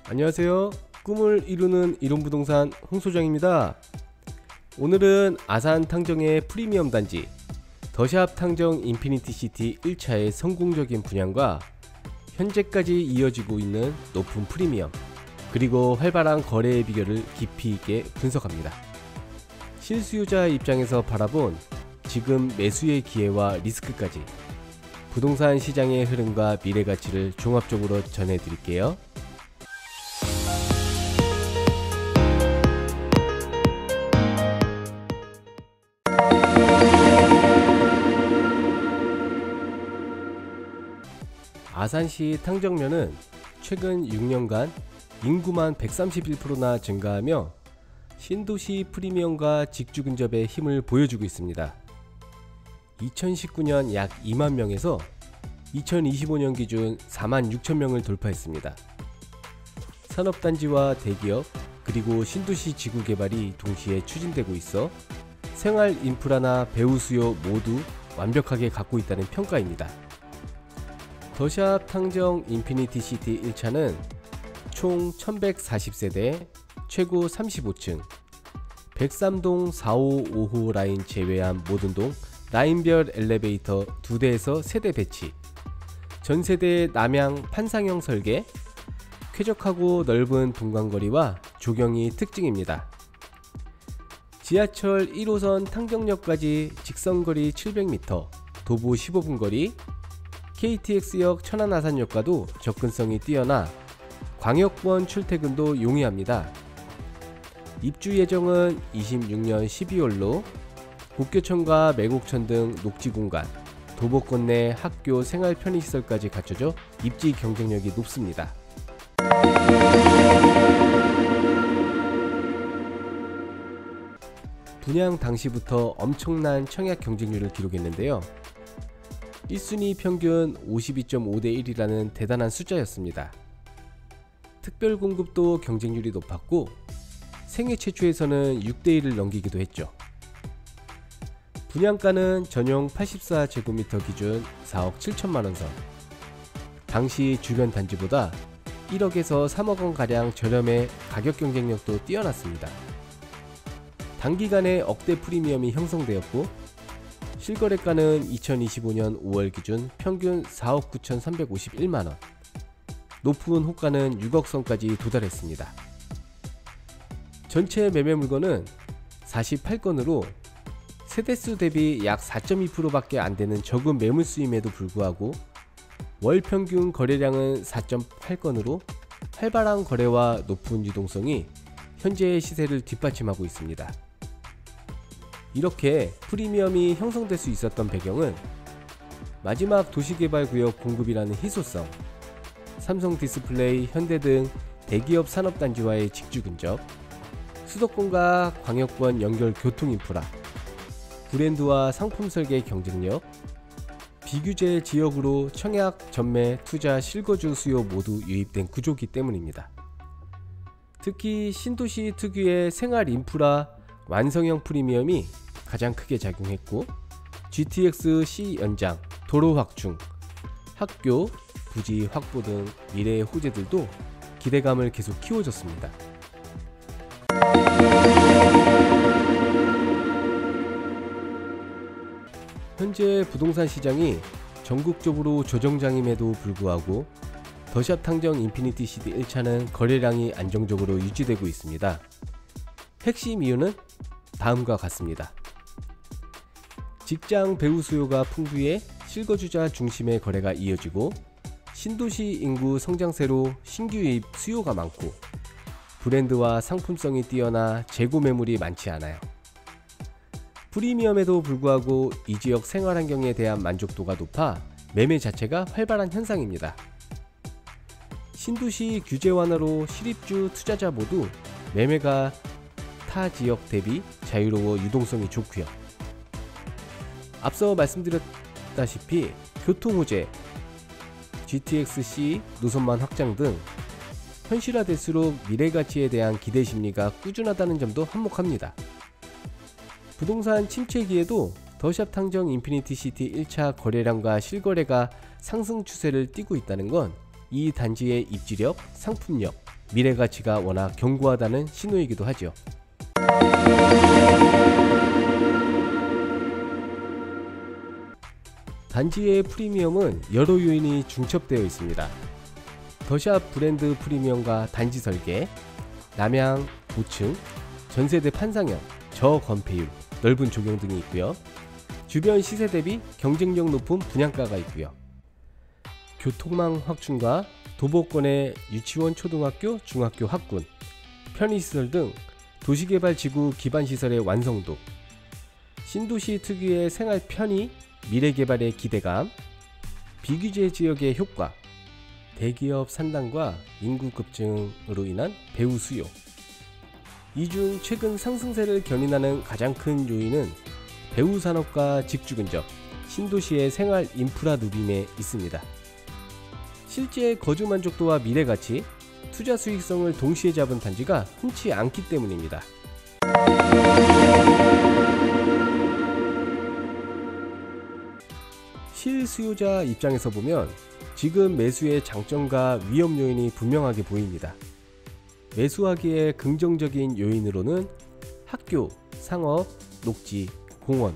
안녕하세요. 꿈을 이루는 이론부동산 홍소장입니다. 오늘은 아산 탕정의 프리미엄 단지 더샵 탕정 인피니티시티 1차의 성공적인 분양과 현재까지 이어지고 있는 높은 프리미엄 그리고 활발한 거래의 비결을 깊이 있게 분석합니다. 실수요자 입장에서 바라본 지금 매수의 기회와 리스크까지 부동산 시장의 흐름과 미래 가치를 종합적으로 전해드릴게요. 아산시 탕정면은 최근 6년간 인구만 131%나 증가하며 신도시 프리미엄과 직주 근접의 힘을 보여주고 있습니다. 2019년 약 2만 명에서 2025년 기준 4만 6천 명을 돌파했습니다. 산업단지와 대기업 그리고 신도시 지구 개발이 동시에 추진되고 있어 생활 인프라나 배우 수요 모두 완벽하게 갖고 있다는 평가입니다. 더샵 탕정 인피니티시티 1차는 총 1140세대, 최고 35층, 103동 4호, 5호 라인 제외한 모든 동 라인별 엘리베이터 2대에서 3대 배치, 전세대 남향 판상형 설계, 쾌적하고 넓은 동간거리와 조경이 특징입니다. 지하철 1호선 탕정역까지 직선거리 700m, 도보 15분 거리, KTX역 천안아산역과도 접근성이 뛰어나 광역권 출퇴근도 용이합니다. 입주 예정은 26년 12월로 국교천과 매곡천 등 녹지공간, 도보권 내 학교 생활 편의시설까지 갖춰져 입지 경쟁력이 높습니다. 분양 당시부터 엄청난 청약 경쟁률을 기록했는데요. 1순위 평균 52.5대 1이라는 대단한 숫자였습니다. 특별 공급도 경쟁률이 높았고 생애 최초에서는 6대 1을 넘기기도 했죠. 분양가는 전용 84제곱미터 기준 4억 7천만원 선, 당시 주변 단지보다 1억에서 3억원 가량 저렴해 가격 경쟁력도 뛰어났습니다. 단기간에 억대 프리미엄이 형성되었고 실거래가는 2025년 5월 기준 평균 4억 9,351만원, 높은 호가는 6억 선까지 도달했습니다. 전체 매매 물건은 48건으로 세대수 대비 약 4.2%밖에 안되는 적은 매물수임에도 불구하고 월 평균 거래량은 4.8건으로 활발한 거래와 높은 유동성이 현재의 시세를 뒷받침하고 있습니다. 이렇게 프리미엄이 형성될 수 있었던 배경은 마지막 도시개발구역 공급이라는 희소성, 삼성디스플레이, 현대 등 대기업 산업단지와의 직주 근접, 수도권과 광역권 연결 교통인프라, 브랜드와 상품 설계 경쟁력, 비규제 지역으로 청약, 전매, 투자, 실거주 수요 모두 유입된 구조이기 때문입니다. 특히 신도시 특유의 생활 인프라 완성형 프리미엄이 가장 크게 작용했고 GTX-C 연장, 도로 확충, 학교, 부지 확보 등 미래의 호재들도 기대감을 계속 키워줬습니다. 현재 부동산 시장이 전국적으로 조정장임에도 불구하고 더샵 탕정 인피니티시티 1차는 거래량이 안정적으로 유지되고 있습니다. 핵심 이유는 다음과 같습니다. 직장 배우 수요가 풍부해 실거주자 중심의 거래가 이어지고 신도시 인구 성장세로 신규 유입 수요가 많고 브랜드와 상품성이 뛰어나 재고 매물이 많지 않아요. 프리미엄에도 불구하고 이 지역 생활환경에 대한 만족도가 높아 매매 자체가 활발한 현상입니다. 신도시 규제 완화로 실입주 투자자 모두 매매가 타 지역 대비 자유로워 유동성이 좋고요. 앞서 말씀드렸다시피 교통호재, GTX-C 노선만 확장 등 현실화될수록 미래가치에 대한 기대심리가 꾸준하다는 점도 한몫합니다. 부동산 침체기에도 더샵 탕정 인피니티시티 1차 거래량과 실거래가 상승 추세를 띠고 있다는 건 이 단지의 입지력, 상품력, 미래 가치가 워낙 견고하다는 신호이기도 하죠. 단지의 프리미엄은 여러 요인이 중첩되어 있습니다. 더샵 브랜드 프리미엄과 단지 설계, 남향, 고층, 전세대 판상형, 저건폐율, 넓은 조경 등이 있고요. 주변 시세 대비 경쟁력 높은 분양가가 있고요. 교통망 확충과 도보권의 유치원, 초등학교, 중학교 확군, 편의시설 등 도시개발 지구 기반시설의 완성도, 신도시 특유의 생활 편의, 미래개발의 기대감, 비규제 지역의 효과, 대기업 산당과 인구 급증으로 인한 배우 수요. 이 중 최근 상승세를 견인하는 가장 큰 요인은 배우 산업과 직주 근접, 신도시의 생활 인프라 누림에 있습니다. 실제 거주 만족도와 미래 가치, 투자 수익성을 동시에 잡은 단지가 흔치 않기 때문입니다. 실수요자 입장에서 보면 지금 매수의 장점과 위험 요인이 분명하게 보입니다. 매수하기에 긍정적인 요인으로는 학교, 상업, 녹지, 공원,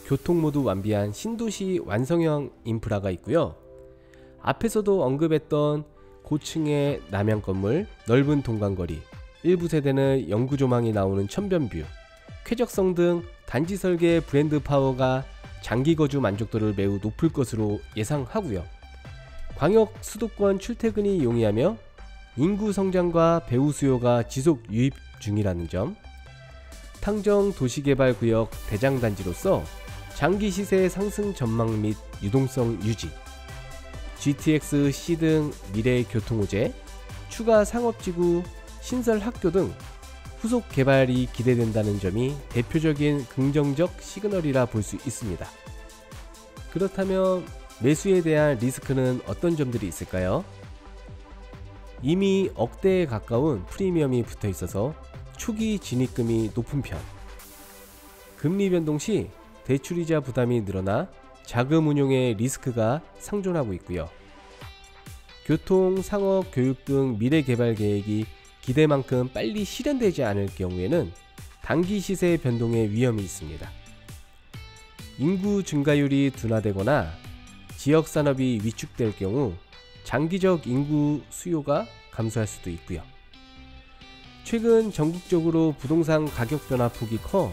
교통 모두 완비한 신도시 완성형 인프라가 있고요. 앞에서도 언급했던 고층의 남향 건물, 넓은 동간거리, 일부 세대는 영구조망이 나오는 천변뷰, 쾌적성 등 단지 설계 브랜드 파워가 장기 거주 만족도를 매우 높을 것으로 예상하고요. 광역 수도권 출퇴근이 용이하며 인구 성장과 배우 수요가 지속 유입 중이라는 점, 탕정 도시개발구역 대장단지로서 장기 시세 상승 전망 및 유동성 유지, GTX-C 등 미래 교통호재, 추가 상업지구, 신설 학교 등 후속 개발이 기대된다는 점이 대표적인 긍정적 시그널이라 볼 수 있습니다. 그렇다면 매수에 대한 리스크는 어떤 점들이 있을까요? 이미 억대에 가까운 프리미엄이 붙어 있어서 초기 진입금이 높은 편, 금리 변동 시 대출이자 부담이 늘어나 자금 운용의 리스크가 상존하고 있고요. 교통, 상업, 교육 등 미래 개발 계획이 기대만큼 빨리 실현되지 않을 경우에는 단기 시세 변동의 위험이 있습니다. 인구 증가율이 둔화되거나 지역 산업이 위축될 경우 장기적 인구 수요가 감소할 수도 있고요. 최근 전국적으로 부동산 가격 변화폭이 커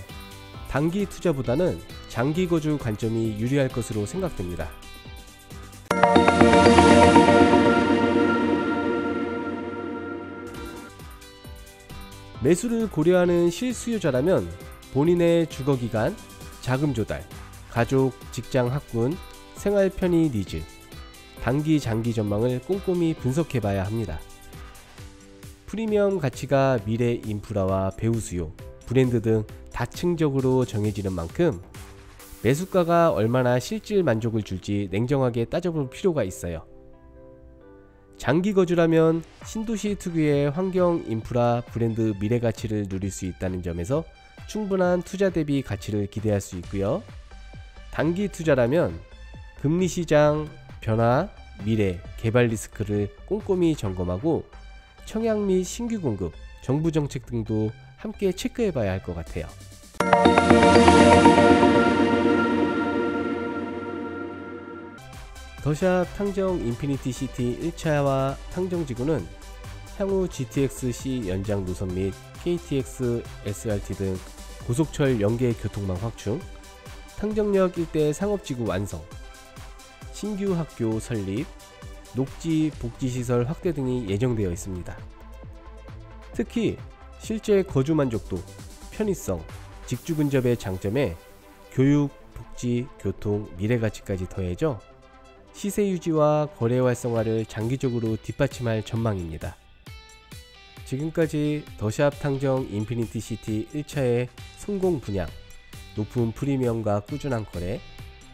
단기 투자보다는 장기 거주 관점이 유리할 것으로 생각됩니다. 매수를 고려하는 실수요자라면 본인의 주거기간, 자금 조달, 가족, 직장 확군, 생활 편의 니즈, 단기 장기 전망을 꼼꼼히 분석해봐야 합니다. 프리미엄 가치가 미래 인프라와 배우 수요, 브랜드 등 다층적으로 정해지는 만큼 매수가가 얼마나 실질 만족을 줄지 냉정하게 따져볼 필요가 있어요. 장기 거주라면 신도시 특유의 환경, 인프라, 브랜드 미래 가치를 누릴 수 있다는 점에서 충분한 투자 대비 가치를 기대할 수 있고요. 단기 투자라면 금리 시장 변화, 미래, 개발 리스크를 꼼꼼히 점검하고 청약 및 신규 공급, 정부 정책 등도 함께 체크해 봐야 할 것 같아요. 더샵 탕정 인피니티 시티 1차와 탕정지구는 향후 GTX-C 연장 노선 및 KTX, SRT 등 고속철 연계 교통망 확충, 탕정역 일대 상업지구 완성, 신규 학교 설립, 녹지 복지시설 확대 등이 예정되어 있습니다. 특히 실제 거주 만족도, 편의성, 직주 근접의 장점에 교육, 복지, 교통, 미래가치까지 더해져 시세 유지와 거래 활성화를 장기적으로 뒷받침할 전망입니다. 지금까지 더샵 탕정 인피니티 시티 1차의 성공 분양, 높은 프리미엄과 꾸준한 거래,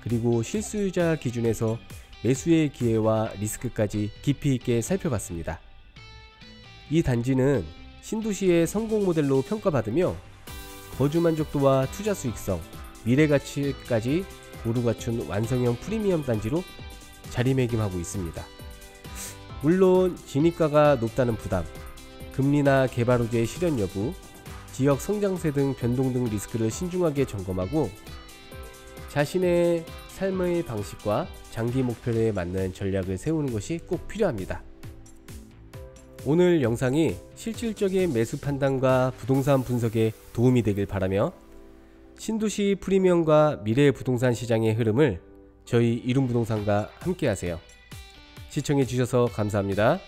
그리고 실수요자 기준에서 매수의 기회와 리스크까지 깊이 있게 살펴봤습니다. 이 단지는 신도시의 성공 모델로 평가받으며 거주 만족도와 투자 수익성, 미래 가치까지 고루 갖춘 완성형 프리미엄 단지로 자리매김하고 있습니다. 물론 진입가가 높다는 부담, 금리나 개발 호재의 실현 여부, 지역 성장세 등 변동 등 리스크를 신중하게 점검하고 자신의 삶의 방식과 장기 목표에 맞는 전략을 세우는 것이 꼭 필요합니다. 오늘 영상이 실질적인 매수 판단과 부동산 분석에 도움이 되길 바라며 신도시 프리미엄과 미래 부동산 시장의 흐름을 저희 이룸부동산과 함께 하세요. 시청해 주셔서 감사합니다.